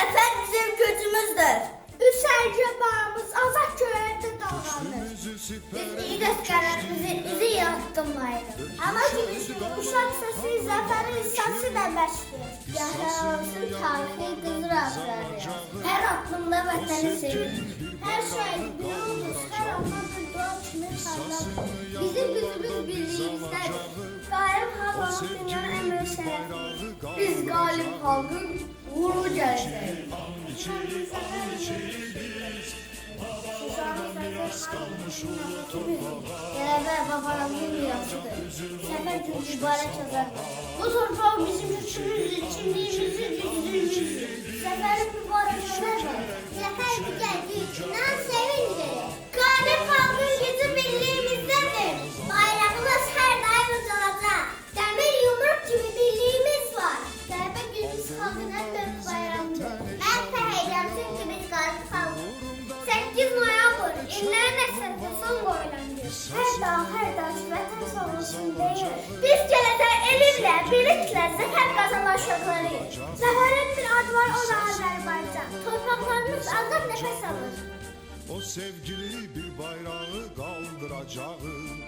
Zafer bizim gücümüzdür. Üsərcə bağımız azad göyərdə dalğanır. Biz iyi əsgərlərimizin izi yaratdırmayırıq. Ama gülüşün uşaq səsi zəfərin səsi də bəşdir. Yahralansın tarihi qızır adları. Hər addımda vətəni sevir. Hər şey biliyoruz, hər andan bir dua kimi parladır. Bizim gücümüz birliğimizdedir. Galip halkın dünyanın en büyük şerefi. Biz galip halkın uğurlu geleceğiz. Gelebe babalarımızın mirasıdır. Sefer gün mübarek yazardır. Bu torpaq bizim gücümüzdür, kimliğimizin gücümüzdür. Seferin mübarek yazardır. Zəfər bu gəldiyindən sevindir. Galip halkın gücü birliğimizdedir. Bayrağımız hər daim ucalacaq. Dəmir yumruq kimi birliyimiz var. Qələbə günümüz xalqın ən böyük bayramıdır. Mən fəhəyləm çünki biz qalib xalqıq. 8 noyabr, illərin əsrində son qoyulandır. Hər dağ vətən savunsun deyir. Biz gələcək elimlə, birliklə zəfər qazanacaqlarıyıq. Zəfərin bir adı var, o da Azərbaycan. Torpaqlarımız azad nəfəs alır. O sevgili bir bayrağı kaldıracağım.